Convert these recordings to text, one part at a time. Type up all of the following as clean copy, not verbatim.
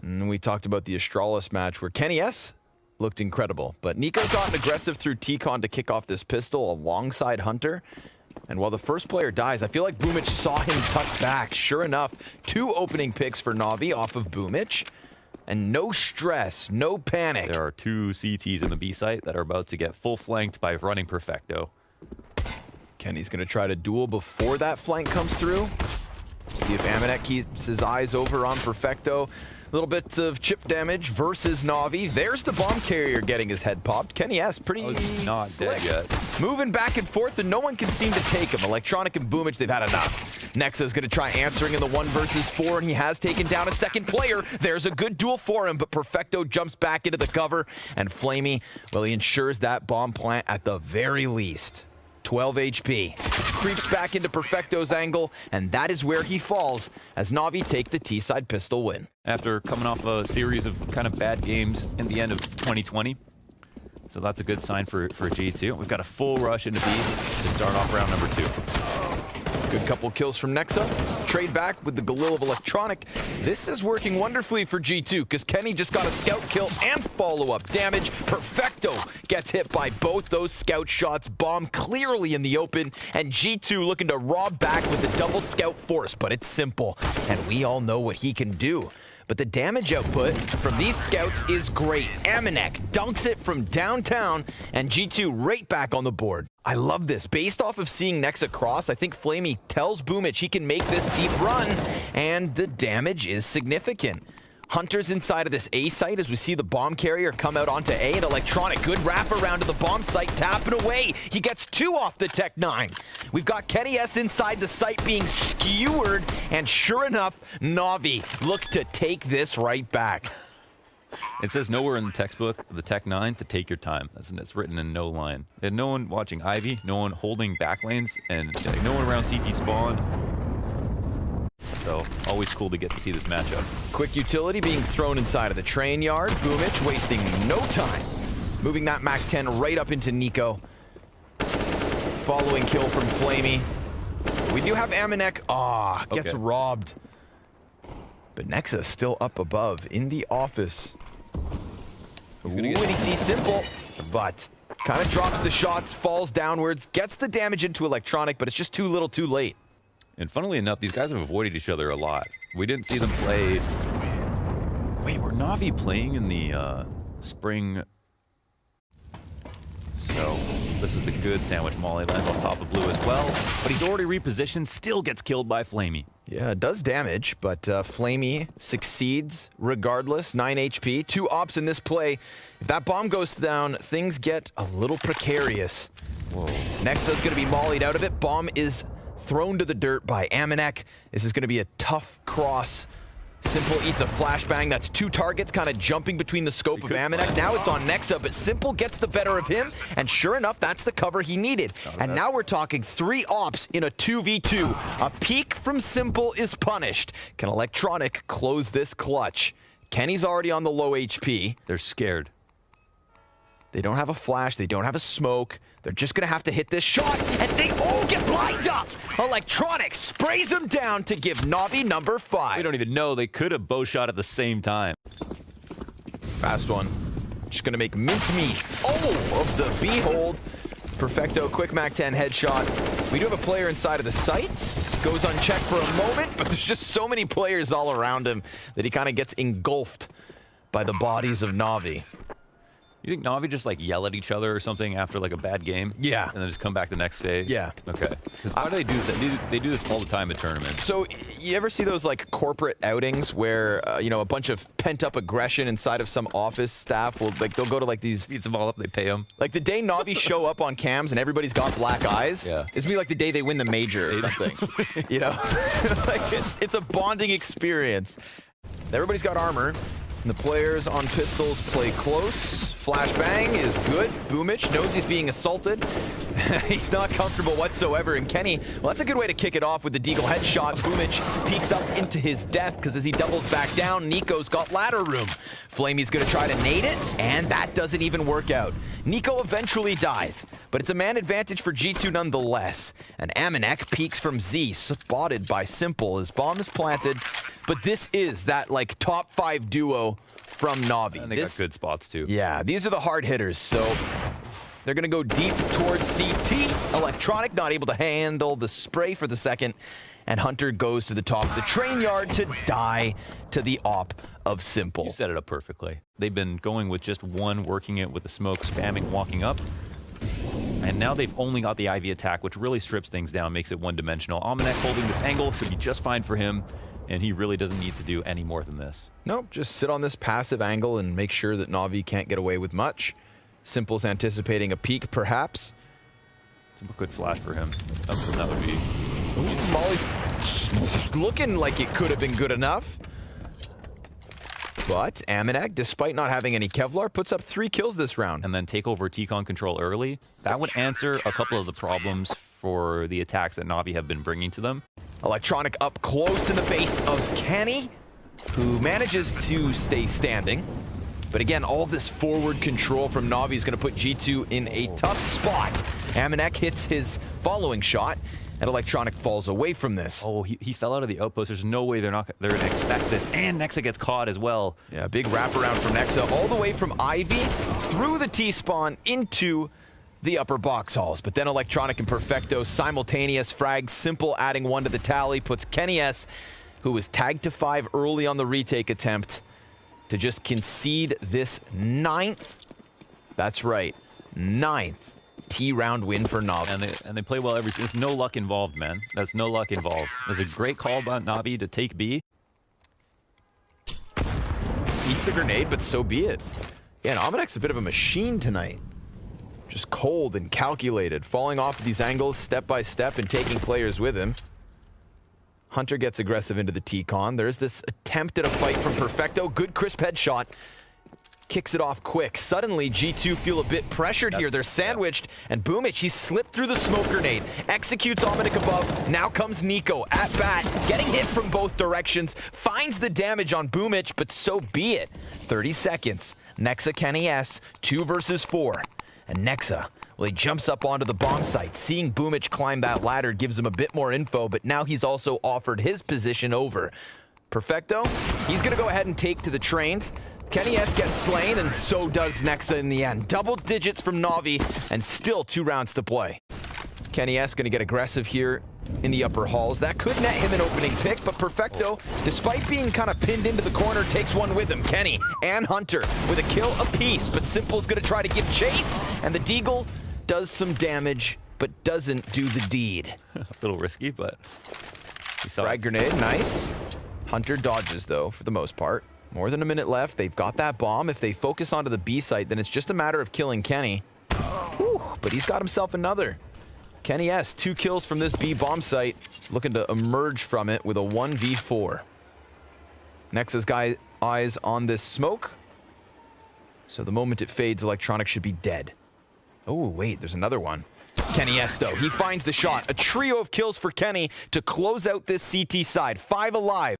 And we talked about the Astralis match where Kenny S looked incredible, but Niko got aggressive through T-Con to kick off this pistol alongside Hunter. And while the first player dies, I feel like Boomich saw him tuck back. Sure enough, 2 opening picks for NaVi off of Boomich. And no stress, no panic. There are 2 CTs in the B site that are about to get full flanked by running Perfecto. Kenny's going to try to duel before that flank comes through. See if Amanek keeps his eyes over on Perfecto. Little bits of chip damage versus NaVi. There's the bomb carrier getting his head popped. Kenny S pretty not slick. dead yet. Moving back and forth, and no one can seem to take him. Electronic and Boomich, they've had enough. Nexa's going to try answering in the 1 versus 4, and he has taken down a second player. There's a good duel for him, but Perfecto jumps back into the cover, and Flamey, well, he ensures that bomb plant at the very least. 12 HP. Creeps back into Perfecto's angle, and that is where he falls as NaVi take the T-side pistol win. After coming off a series of kind of bad games in the end of 2020. So that's a good sign for G2. We've got a full rush into B to start off round number 2. Good couple kills from Nexa. Trade back with the Galil of Electronic. This is working wonderfully for G2 because Kenny just got a scout kill and follow-up damage. Perfecto gets hit by both those scout shots. Bomb clearly in the open, and G2 looking to rob back with the double scout force, but it's simple, and we all know what he can do. But the damage output from these scouts is great. Amanek dunks it from downtown, and G2 right back on the board. I love this. Based off of seeing Nexa cross, I think Flamey tells Boomich he can make this deep run, and the damage is significant. Hunter's inside of this A site as we see the bomb carrier come out onto A, and Electronic, good wrap around to the bomb site, tapping away. He gets 2 off the Tech 9. We've got Kenny S inside the site being skewered, and sure enough, NaVi look to take this right back. It says nowhere in the textbook of the Tech 9 to take your time. It's written in no line. And no one watching Ivy, no one holding back lanes, and no one around CT spawn. So, always cool to get to see this matchup. Quick utility being thrown inside of the train yard. Boomich wasting no time. Moving that MAC-10 right up into Niko. Following kill from Flamey. We do have Amanek. Gets robbed. But Nexa still up above in the office. And he sees Simple, but kind of drops the shots, falls downwards, gets the damage into Electronic, but it's just too little too late. And funnily enough, these guys have avoided each other a lot. We didn't see them play. Wait, were NaVi playing in the spring? So this is the good sandwich. Molly lands on top of blue as well, but he's already repositioned, still gets killed by Flamey. Yeah, it does damage, but Flamey succeeds regardless. 9 HP, 2 ops in this play. If that bomb goes down, things get a little precarious. Whoa. Nexa's going to be mollied out of it. Bomb is thrown to the dirt by Amanek. This is going to be a tough cross. Simple eats a flashbang. That's 2 targets kind of jumping between the scope of Amanek. Now it's on Nexa, but Simple gets the better of him, and sure enough, that's the cover he needed. And now we're talking 3 ops in a 2v2. A peek from Simple is punished. Can Electronic close this clutch? Kenny's already on the low HP. They're scared. They don't have a flash. They don't have a smoke. They're just going to have to hit this shot, and they all get lined up. Electronic sprays them down to give NaVi number 5. We don't even know. They could have bow shot at the same time. Fast one. Just going to make mincemeat. Oh, of the B-hold. Perfecto, quick MAC-10 headshot. We do have a player inside of the sights. Goes unchecked for a moment, but there's just so many players all around him that he kind of gets engulfed by the bodies of NaVi. You think NaVi just like yell at each other or something after like a bad game? Yeah. And then just come back the next day? Yeah. Okay. Because how do they do this? They do this all the time at tournaments. So you ever see those like corporate outings where, you know, a bunch of pent up aggression inside of some office staff will like, they'll go to like these. Beats them all up, they pay them. Like the day NaVi show up on cams and everybody's got black eyes. Yeah. It's me like the day they win the major or something. You know? Like it's a bonding experience. Everybody's got armor. And the players on pistols play close. Flashbang is good. Boomich knows he's being assaulted. He's not comfortable whatsoever. And Kenny, well, that's a good way to kick it off with the Deagle headshot. Boomich peeks up into his death because as he doubles back down, Niko's got ladder room. Flamey's going to try to nade it, and that doesn't even work out. Niko eventually dies, but it's a man advantage for G2 nonetheless. And Amanek peeks from Z, spotted by Simple. His bomb is planted, but this is that like top 5 duo from NaVi. And they got good spots too. Yeah, these are the hard hitters, so they're going to go deep towards CT. Electronic not able to handle the spray for the second, and Hunter goes to the top of the train yard to die to the op of Simple. You set it up perfectly. They've been going with just one, working it with the smoke, spamming, walking up. And now they've only got the Ivy attack, which really strips things down, makes it one-dimensional. Almanac holding this angle should be just fine for him, and he really doesn't need to do any more than this. Nope, just sit on this passive angle and make sure that NaVi can't get away with much. Simple's anticipating a peek, perhaps. Simple could flash for him. That would be... Ooh, Molly's looking like it could have been good enough. But Almanac, despite not having any Kevlar, puts up 3 kills this round. And then take over T-Con control early. That would answer a couple of the problems for the attacks that NaVi have been bringing to them. Electronic up close in the face of Kenny, who manages to stay standing. But again, all this forward control from NaVi is going to put G2 in a tough spot. Almanac hits his following shot, and Electronic falls away from this. Oh, he fell out of the outpost. There's no way they're going to expect this. And Nexa gets caught as well. Yeah, big wraparound from Nexa, all the way from Ivy through the T-spawn into the upper box halls. But then Electronic and Perfecto simultaneous frags. Simple adding 1 to the tally puts Kenny S, who was tagged to 5 early on the retake attempt, to just concede this 9th. That's right, 9th T-round win for NaVi. And they play well every... There's no luck involved, man. There's no luck involved. There's a great call by NaVi to take B. Eats the grenade, but so be it. Yeah, and Almanac's a bit of a machine tonight. Just cold and calculated, falling off of these angles step by step and taking players with him. Hunter gets aggressive into the T-Con. There's this attempt at a fight from Perfecto. Good crisp headshot. Kicks it off quick. Suddenly, G2 feel a bit pressured here. They're sandwiched, and Boomich, he slipped through the smoke grenade. Executes Almanac above. Now comes Niko at bat, getting hit from both directions. Finds the damage on Boomich, but so be it. 30 seconds. Nexa Kenny S, 2 versus 4. And Nexa, well, he jumps up onto the bomb site. Seeing Boomich climb that ladder gives him a bit more info, but now he's also offered his position over. Perfecto, he's going to go ahead and take to the trains. Kenny S gets slain, and so does Nexa in the end. Double digits from NaVi, and still 2 rounds to play. Kenny S going to get aggressive here in the upper halls. That could net him an opening pick, but Perfecto, despite being kind of pinned into the corner, takes one with him. Kenny and Hunter with a kill apiece, but Simple's going to try to give chase, and the Deagle does some damage, but doesn't do the deed. A little risky, but he saw frag grenade, nice. Hunter dodges, though, for the most part. More than a minute left. They've got that bomb. If they focus onto the B site, then it's just a matter of killing Kenny. Whew, but he's got himself another. Kenny S, 2 kills from this B bomb site. He's looking to emerge from it with a 1v4. Nexa's eyes on this smoke. So the moment it fades, Electronic should be dead. Oh, wait, there's another one. Kenny S, though, he finds the shot. A trio of kills for Kenny to close out this CT side. 5 alive.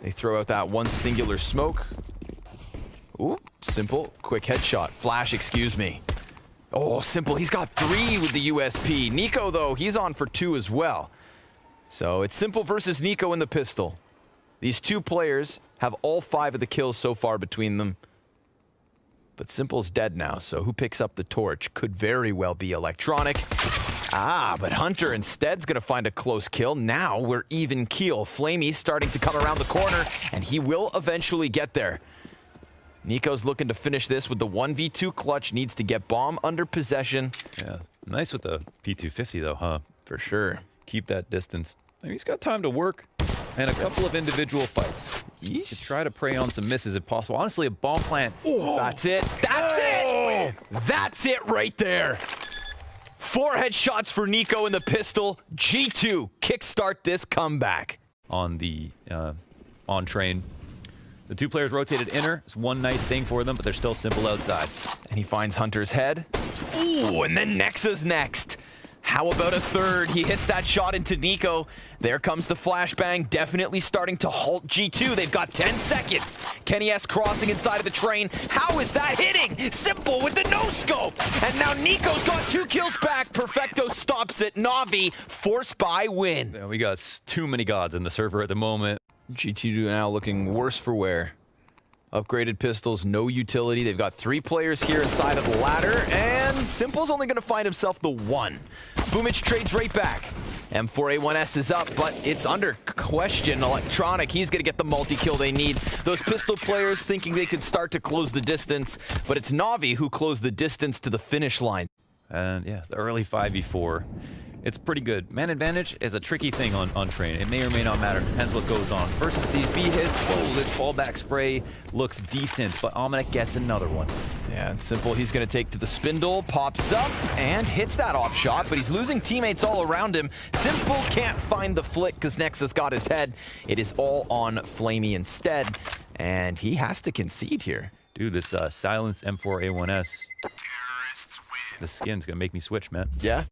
They throw out that one singular smoke. Ooh, Simple, quick headshot. Flash, excuse me. Oh, Simple, he's got 3 with the USP. Niko, though, he's on for 2 as well. So it's Simple versus Niko in the pistol. These 2 players have all 5 of the kills so far between them. But Simple's dead now, so who picks up the torch? Could very well be Electronic. Ah, but Hunter instead's gonna find a close kill. Now we're even keel. Flamey's starting to come around the corner, and he will eventually get there. Niko's looking to finish this with the 1v2 clutch. Needs to get bomb under possession. Yeah, nice with the P250 though, huh? For sure. Keep that distance. I mean, he's got time to work and a couple of individual fights. To try to prey on some misses if possible. Honestly, a bomb plant. Oh, that's it. That's it. That's it right there. 4 headshots for Niko in the pistol. G2 kickstart this comeback. On the on train. The 2 players rotated inner. It's one nice thing for them, but they're still Simple outside. And he finds Hunter's head. Ooh, and then Nexa's next. How about a third? He hits that shot into Niko. There comes the flashbang, definitely starting to halt G2. They've got 10 seconds. Kenny S crossing inside of the train. How is that hitting? Simple with the no-scope. And now Niko's got 2 kills back. Perfecto stops it. NaVi, force by win. Yeah, we got too many gods in the server at the moment. G2 now looking worse for wear. Upgraded pistols, no utility. They've got 3 players here inside of the ladder, and Simple's only going to find himself the 1. Boomich trades right back. M4A1S is up, but it's under question. Electronic, he's going to get the multi-kill they need. Those pistol players thinking they could start to close the distance, but it's NaVi who closed the distance to the finish line. And yeah, the early 5v4. It's pretty good. Man advantage is a tricky thing on train. It may or may not matter. Depends what goes on. Versus these B hits, whoa, this fallback spray looks decent, but Omnic gets another one. Yeah, it's Simple. He's going to take to the spindle, pops up, and hits that off shot, but he's losing teammates all around him. Simple can't find the flick because Nexus got his head. It is all on Flamey instead, and he has to concede here. Dude, this Silence M4A1S. This skin's going to make me switch, man. Yeah.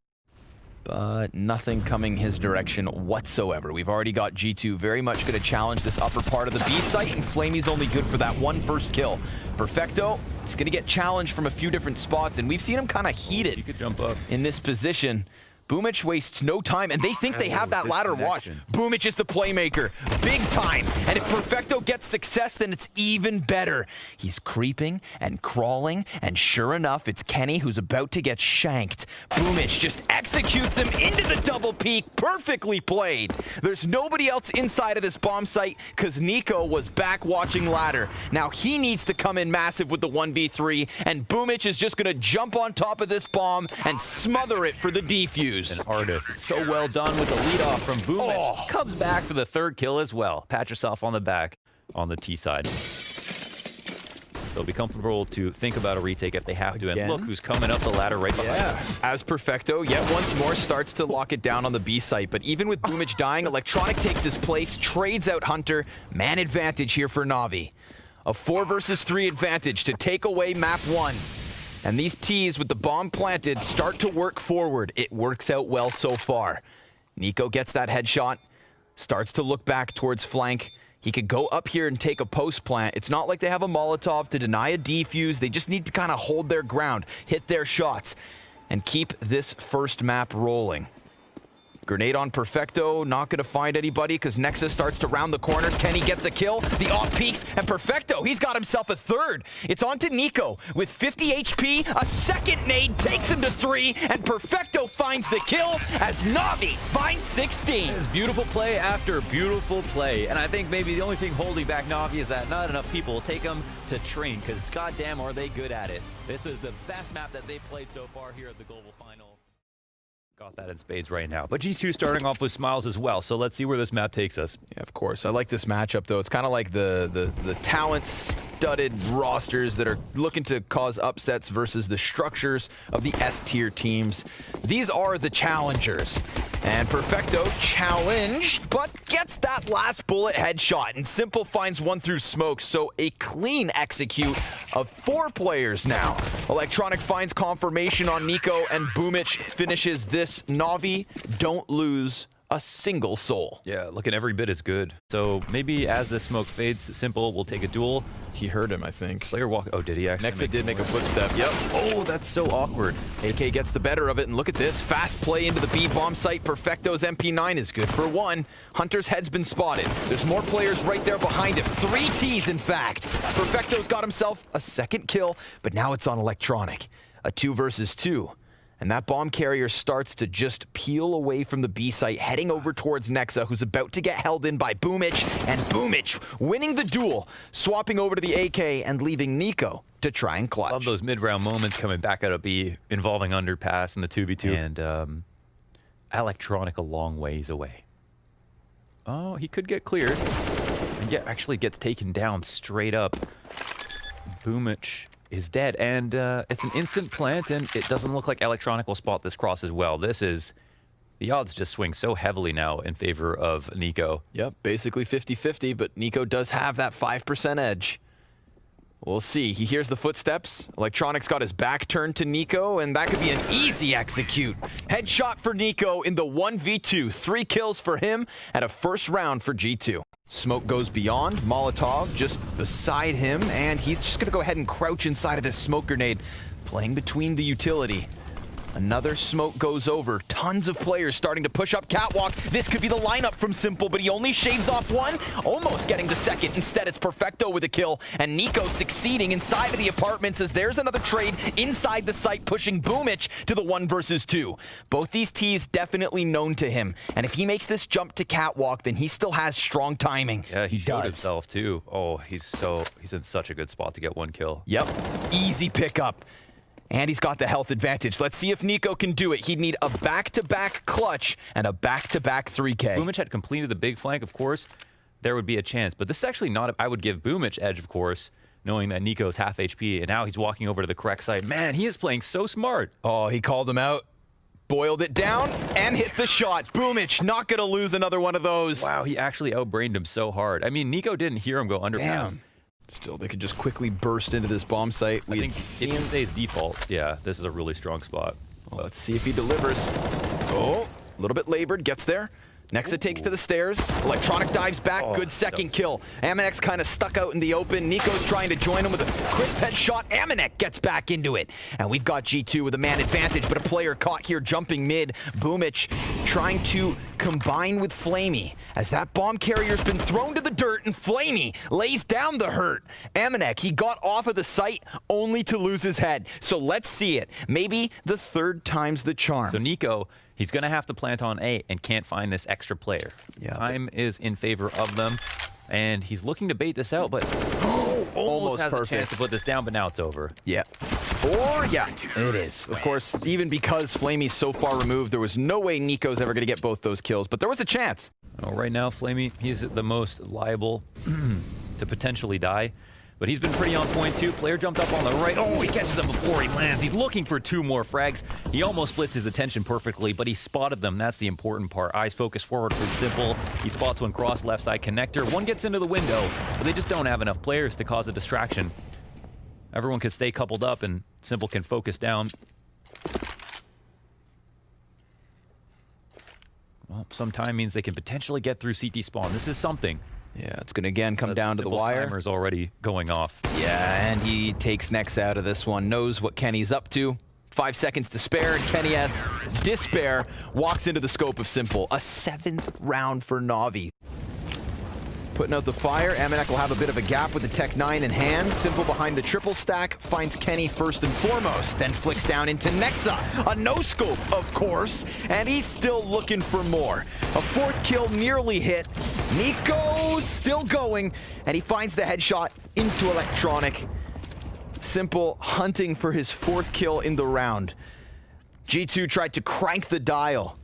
But nothing coming his direction whatsoever. We've already got G2 very much going to challenge this upper part of the B site, and Flamey's only good for that 1 first kill. Perfecto, it's going to get challenged from a few different spots, and we've seen him kind of heated. You could jump up in this position. Boomich wastes no time, and they think they have that ladder watch. Boomich is the playmaker, big time. And if Perfecto gets success, then it's even better. He's creeping and crawling, and sure enough, it's Kenny who's about to get shanked. Boomich just executes him into the double peak, perfectly played. There's nobody else inside of this bomb site because Niko was back watching ladder. Now he needs to come in massive with the 1v3, and Boomich is just gonna jump on top of this bomb and smother it for the defuse. An artist. So well done with the lead off from Boomich. Oh. Comes back for the 3rd kill as well. Pat yourself on the back on the T side. They'll be comfortable to think about a retake if they have to. And look who's coming up the ladder right behind them. As Perfecto yet once more starts to lock it down on the B site. But even with Boomich dying, Electronic takes his place, trades out Hunter. Man advantage here for NaVi. A 4 versus 3 advantage to take away map 1. And these T's with the bomb planted start to work forward. It works out well so far. Niko gets that headshot, starts to look back towards flank. He could go up here and take a post plant. It's not like they have a Molotov to deny a defuse. They just need to kind of hold their ground, hit their shots, and keep this first map rolling. Grenade on Perfecto, not going to find anybody because Nexus starts to round the corners. Kenny gets a kill, the off peaks, and Perfecto, he's got himself a 3rd. It's on to Niko with 50 HP, a 2nd nade takes him to 3, and Perfecto finds the kill as NaVi finds 16. It's beautiful play after beautiful play, and I think maybe the only thing holding back NaVi is that not enough people will take them to train, because goddamn are they good at it. This is the best map that they've played so far here at the Global Final. Got that in spades right now. But G2 starting off with smiles as well, so let's see where this map takes us. Yeah, of course. I like this matchup, though. It's kind of like the talent-studded rosters that are looking to cause upsets versus the structures of the S-tier teams. These are the challengers. And Perfecto challenged, but gets that last bullet headshot. And Simple finds 1 through smoke, so a clean execute of 4 players now. Electronic finds confirmation on Niko, and Boomich finishes this. NaVi don't lose a single soul. Yeah, looking every bit as good. So maybe as the smoke fades, Simple will take a duel. He heard him, I think. Player walk. Oh, did he actually? Next, it did make a footstep. Yep. Oh, that's so awkward. AK gets the better of it, and look at this. Fast play into the B bomb site. Perfecto's MP9 is good for 1. Hunter's head's been spotted. There's more players right there behind him. 3 T's, in fact. Perfecto's got himself a 2nd kill, but now it's on Electronic. A 2 versus 2. And that bomb carrier starts to just peel away from the B site, heading over towards Nexa, who's about to get held in by Boomich, and Boomich winning the duel, swapping over to the AK and leaving Niko to try and clutch. Love those mid-round moments coming back out of B, involving underpass and the 2v2. And Electronic a long ways away. Oh, he could get cleared. And yet actually gets taken down straight up. Boomich is dead, and it's an instant plant, and it doesn't look like Electronic will spot this cross as well. This is, the odds just swing so heavily now in favor of Niko. Yep, basically 50-50, but Niko does have that 5% edge. We'll see. He hears the footsteps. Electronic's got his back turned to Niko, and that could be an easy execute. Headshot for Niko in the 1v2. 3 kills for him at a 1st round for G2. Smoke goes beyond. Molotov just beside him, and he's just going to go ahead and crouch inside of this smoke grenade, playing between the utility. Another smoke goes over. Tons of players starting to push up catwalk. This could be the lineup from Simple, but he only shaves off one, almost getting the second. Instead, it's Perfecto with a kill, and Niko succeeding inside of the apartments as there's another trade inside the site, pushing Boomich to the 1 versus 2. Both these Ts definitely known to him, and if he makes this jump to catwalk, then he still has strong timing. Yeah, he showed himself too. Oh, he's in such a good spot to get 1 kill. Yep, easy pickup. And he's got the health advantage. Let's see if Niko can do it. He'd need a back-to-back clutch and a back-to-back 3K. Boomich had completed the big flank, of course. There would be a chance. But this is actually not... I would give Boomich edge, of course, knowing that Niko's half HP, and now he's walking over to the correct side. Man, he is playing so smart. Oh, he called him out, boiled it down, and hit the shot. Boomich not going to lose another one of those. Wow, he actually outbrained him so hard. I mean, Niko didn't hear him go underpass. Damn. Still, they could just quickly burst into this bomb site. I think if he stays default, yeah, this is a really strong spot. Well, let's see if he delivers. Oh, a little bit labored, gets there. Nexa takes to the stairs. Electronic dives back. Good second kill. Amanek kind of stuck out in the open. Niko's trying to join him with a crisp headshot. Amanek gets back into it. And we've got G2 with a man advantage, but a player caught here jumping mid. Boomich trying to combine with Flamey. As that bomb carrier's been thrown to the dirt, and Flamey lays down the hurt. Amanek, he got off of the site only to lose his head. So let's see it. Maybe the 3rd time's the charm. So Niko, he's going to have to plant on A and can't find this extra player. Yeah, time is in favor of them, and he's looking to bait this out, but almost has perfect. A chance to put this down, but now it's over. Yeah. Or, yeah, it is. Of course, even because Flamey's so far removed, there was no way Niko's ever going to get both those kills, but there was a chance. Oh, right now, Flamey, he's the most liable to potentially die. But he's been pretty on point, too. Player jumped up on the right. Oh, he catches him before he lands. He's looking for 2 more frags. He almost splits his attention perfectly, but he spotted them. That's the important part. Eyes focused forward from Simple. He spots one cross left side connector. One gets into the window, but they just don't have enough players to cause a distraction. Everyone can stay coupled up, and Simple can focus down. Well, some time means they can potentially get through CT spawn. This is something. Yeah, it's going to again come down to the wire. Timer's already going off. Yeah, and he takes Nex out of this one, knows what Kenny's up to. 5 seconds to spare, and Kenny S. Despair walks into the scope of Simple. A 7th round for NaVi. Putting out the fire, Amanek will have a bit of a gap with the Tech 9 in hand. Simple behind the triple stack, finds Kenny first and foremost, then flicks down into Nexa. A no-scope, of course, and he's still looking for more. A 4th kill nearly hit. Niko still going, and he finds the headshot into Electronic. Simple hunting for his 4th kill in the round. G2 tried to crank the dial.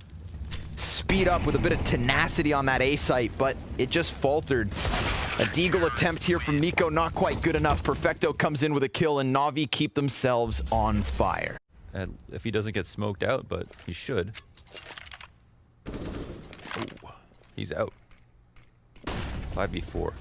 Speed up with a bit of tenacity on that A site, but it just faltered. A deagle attempt here from Niko, not quite good enough. Perfecto comes in with a kill, and NaVi keep themselves on fire. And if he doesn't get smoked out, but he should. Oh, he's out. 5v4.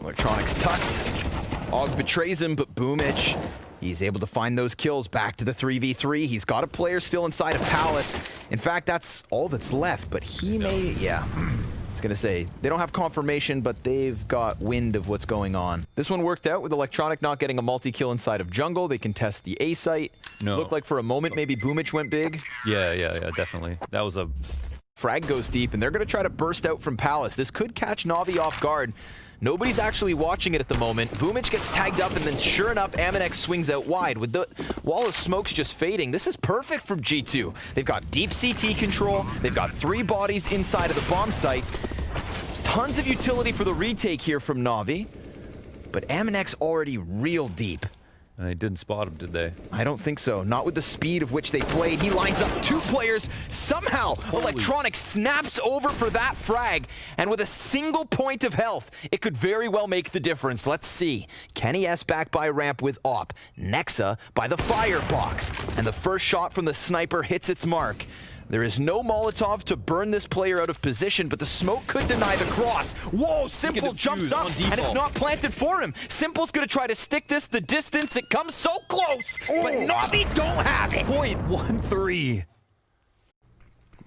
Electronics tucked. Og betrays him, but Boomich, he's able to find those kills. Back to the 3v3. He's got a player still inside of Palace. In fact, that's all that's left, but he may... Yeah. I was going to say, they don't have confirmation, but they've got wind of what's going on. This one worked out with Electronic not getting a multi-kill inside of Jungle. They can test the A site. No. Looked like for a moment maybe Boomich went big. Yeah, definitely. That was a... Frag goes deep, and they're going to try to burst out from Palace. This could catch NaVi off guard. Nobody's actually watching it at the moment. Boomich gets tagged up, and then sure enough, Amanek swings out wide. With the wall of smokes just fading, this is perfect from G2. They've got deep CT control. They've got 3 bodies inside of the bomb site. Tons of utility for the retake here from NaVi. But Amanek's already real deep. They didn't spot him, did they? I don't think so. Not with the speed of which they played. He lines up 2 players. Somehow, Electronic snaps over for that frag. And with a single point of health, it could very well make the difference. Let's see. Kenny S back by ramp with Op. Nexa by the firebox. And the first shot from the sniper hits its mark. There is no Molotov to burn this player out of position, but the smoke could deny the cross. Whoa, Simple jumps up, and it's not planted for him. Simple's gonna try to stick this the distance. It comes so close, but NaVi don't have it. .13.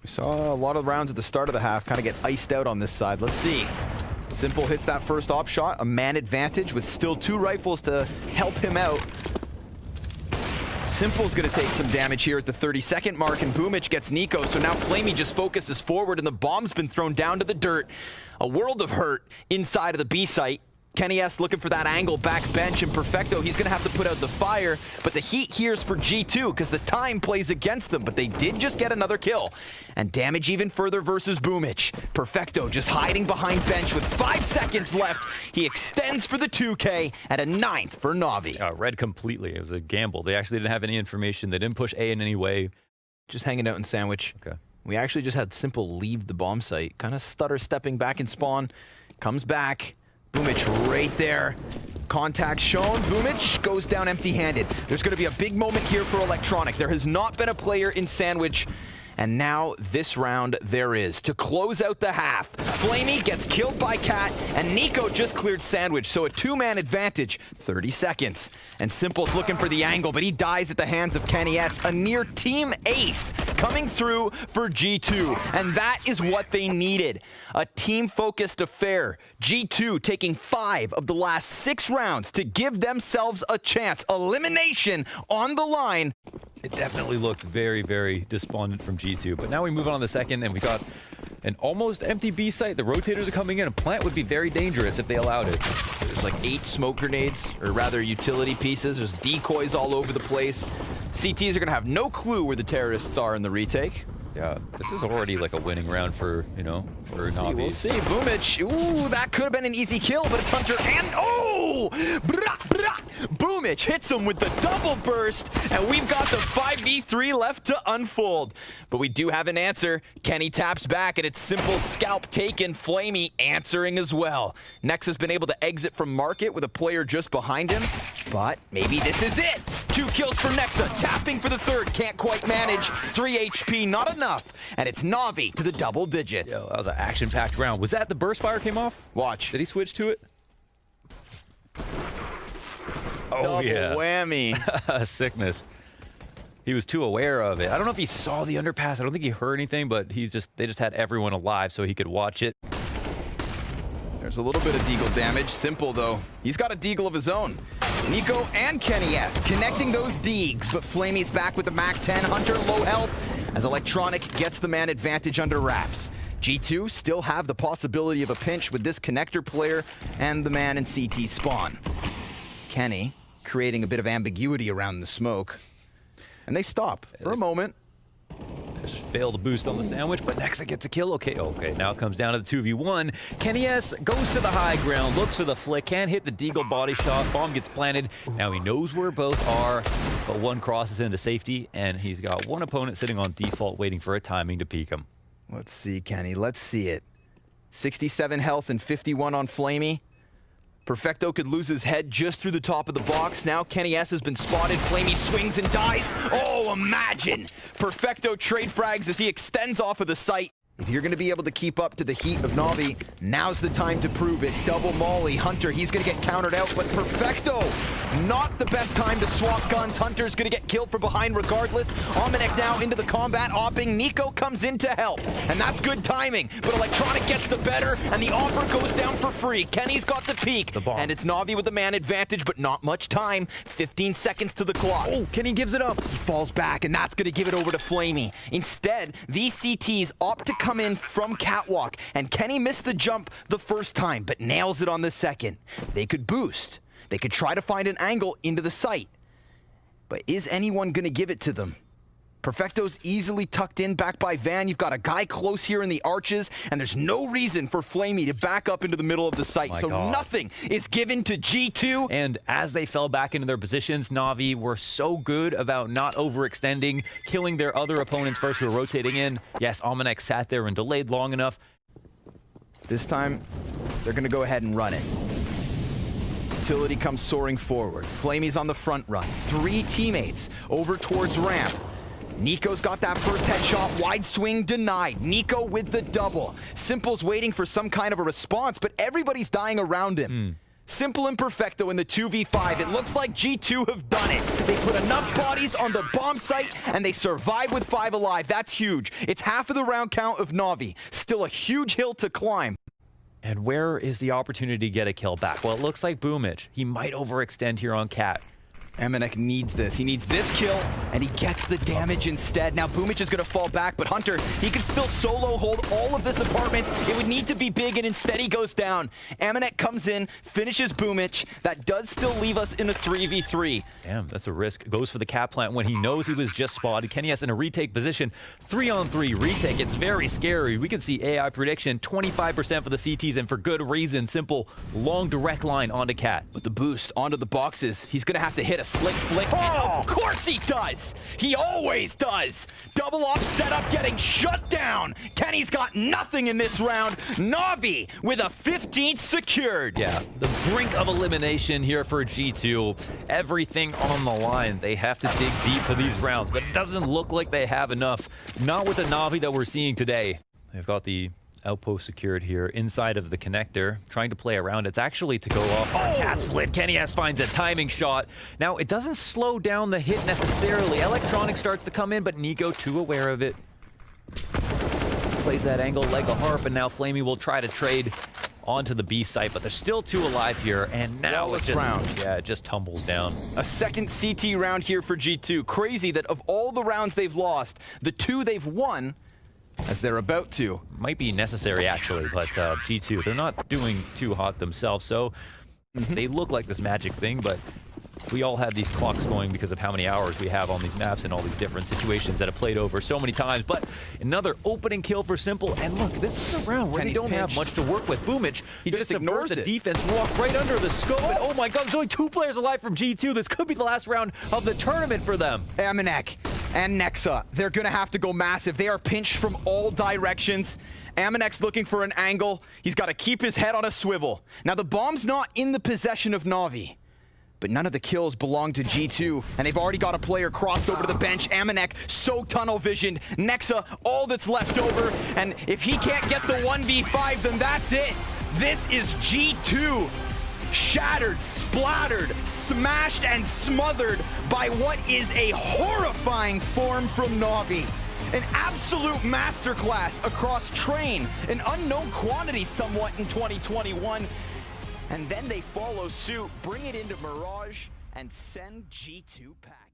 We saw a lot of rounds at the start of the half kind of get iced out on this side. Let's see. Simple hits that first op shot, a man advantage with still 2 rifles to help him out. Simple's gonna take some damage here at the 30-second mark, and Boomich gets Niko, so now Flamey just focuses forward, and the bomb's been thrown down to the dirt. A world of hurt inside of the B site. Kenny S looking for that angle back bench, and Perfecto, he's gonna have to put out the fire, but the heat here is for G2 because the time plays against them, but they did just get another kill. And damage even further versus Boomich. Perfecto just hiding behind bench with 5 seconds left. He extends for the 2K at a 9th for NaVi. Read completely. It was a gamble. They actually didn't have any information. They didn't push A in any way. Just hanging out in Sandwich. Okay. We actually just had Simple leave the bomb site, kind of stutter stepping back in spawn, comes back. Boomich right there. Contact shown. Boomich goes down empty-handed. There's going to be a big moment here for Electronic. There has not been a player in Sandwich, and now this round there is. To close out the half, Flamey gets killed by Cat, and Niko just cleared Sandwich, so a 2-man advantage, 30 seconds. And Simple's looking for the angle, but he dies at the hands of Kenny S. A near team ace coming through for G2, and that is what they needed. A team-focused affair. G2 taking 5 of the last 6 rounds to give themselves a chance. Elimination on the line. It definitely looked very, very despondent from G2. But now we move on to the second, and we got an almost empty B site. The rotators are coming in. A plant would be very dangerous if they allowed it. There's like 8 smoke grenades, or rather utility pieces. There's decoys all over the place. CTs are going to have no clue where the terrorists are in the retake. Yeah, this is already like a winning round for, you know, for NaVi. We'll see. Boomich. Ooh, that could have been an easy kill, but it's Hunter and oh! Boomich hits him with the double burst, and we've got the 5v3 left to unfold. But we do have an answer. Kenny taps back, and it's Simple scalp taken. Flamey answering as well. Nex has been able to exit from market with a player just behind him, but maybe this is it. 2 kills for Nexa, tapping for the 3rd, can't quite manage. 3 HP, not enough, and it's NaVi to the double digits. Yo, that was an action-packed round. Was that the burst fire came off? Watch. Did he switch to it? Oh, double yeah. whammy. Sickness. He was too aware of it. I don't know if he saw the underpass. I don't think he heard anything, but they just had everyone alive so he could watch it. There's a little bit of deagle damage. Simple, though. He's got a deagle of his own. Niko and Kenny S connecting those deags, but Flamey's back with the MAC-10. Hunter low health as Electronic gets the man advantage under wraps. G2 still have the possibility of a pinch with this connector player and the man in CT spawn. Kenny creating a bit of ambiguity around the smoke. And they stop for a moment. Just failed to boost on the sandwich, but Nexa gets a kill. Okay, now it comes down to the 2v1. Kenny S goes to the high ground, looks for the flick, can't hit the deagle body shot, bomb gets planted. Now he knows where both are, but one crosses into safety, and he's got one opponent sitting on default waiting for a timing to peek him. Let's see, Kenny, let's see it. 67 health and 51 on Flamey. Perfecto could lose his head just through the top of the box. Now Kenny S has been spotted. Flamey swings and dies. Oh, imagine! Perfecto trade frags as he extends off of the site. If you're going to be able to keep up to the heat of NaVi, now's the time to prove it. Double molly. Hunter, he's going to get countered out, but Perfecto, not the best time to swap guns. Hunter's going to get killed from behind regardless. Omanek now into the combat, opping. Niko comes in to help, and that's good timing. But Electronic gets the better, and the offer goes down for free. Kenny's got the peak, and it's NaVi with the man advantage, but not much time. 15 seconds to the clock. Oh, Kenny gives it up. He falls back, and that's going to give it over to Flamey. Instead, these CTs opt to come in from catwalk, and Kenny missed the jump the first time, but nails it on the second. They could boost. They could try to find an angle into the site. But is anyone going to give it to them? Perfecto's easily tucked in back by Van. You've got a guy close here in the arches, and there's no reason for Flamey to back up into the middle of the site. So nothing is given to G2. And as they fell back into their positions, NaVi were so good about not overextending, killing their other opponents first who were rotating in. Yes, Omanek sat there and delayed long enough. This time, they're going to go ahead and run it. Utility comes soaring forward. Flamey's on the front run. 3 teammates over towards ramp. Niko's got that first headshot, wide swing denied. Niko with the double. Simple's waiting for some kind of a response, but everybody's dying around him. Simple and Perfecto in the 2v5. It looks like G2 have done it. They put enough bodies on the bomb site, and they survive with 5 alive. That's huge. It's half of the round count of NaVi. Still a huge hill to climb. And where is the opportunity to get a kill back? Well, it looks like Boomich. He might overextend here on Cat. Amanek needs this. He needs this kill, and he gets the damage instead. Now, Boomich is going to fall back, but Hunter, he can still solo hold all of this apartments. It would need to be big, and instead he goes down. Amanek comes in, finishes Boomich. That does still leave us in a 3v3. Damn, that's a risk. Goes for the cap plant when he knows he was just spotted. Kenny has in a retake position. 3-on-3 retake. It's very scary. We can see AI prediction, 25% for the CTs, and for good reason. Simple, long direct line onto Cat. With the boost onto the boxes, he's going to have to hit a slick flick, and of course he does! He always does! Double off setup getting shut down! Kenny's got nothing in this round. NaVi with a 15th secured. Yeah, the brink of elimination here for G2. Everything on the line. They have to dig deep for these rounds, but it doesn't look like they have enough. Not with the NaVi that we're seeing today. They've got the outpost secured here inside of the connector, trying to play around. It's actually to go off on Cat split. Kenny S finds a timing shot. Now, it doesn't slow down the hit necessarily. Electronic starts to come in, but Niko, too aware of it, plays that angle like a harp, and now Flamey will try to trade onto the B site, but there's still 2 alive here, and now it's just, it just tumbles down. A second CT round here for G2. Crazy that of all the rounds they've lost, the 2 they've won, as they're about to. Might be necessary, actually, but G2, they're not doing too hot themselves, so they look like this magic thing, but we all have these clocks going because of how many hours we have on these maps and all these different situations that have played over so many times. But another opening kill for Simple, and look, this is a round where they don't have much to work with. Boomich, he just ignores the defense, walk right under the scope, and oh my god, there's only 2 players alive from G2. This could be the last round of the tournament for them. Amanek and Nexa, they're gonna have to go massive. They are pinched from all directions. Amanek's looking for an angle. He's got to keep his head on a swivel. Now, the bomb's not in the possession of NaVi, but none of the kills belong to G2, and they've already got a player crossed over to the bench. Amanek, so tunnel visioned. Nexa, all that's left over, and if he can't get the 1v5, then that's it. This is G2. Shattered, splattered, smashed, and smothered by what is a horrifying form from NaVi. An absolute masterclass across Train, an unknown quantity somewhat in 2021. And then they follow suit, bring it into Mirage, and send G2 packing.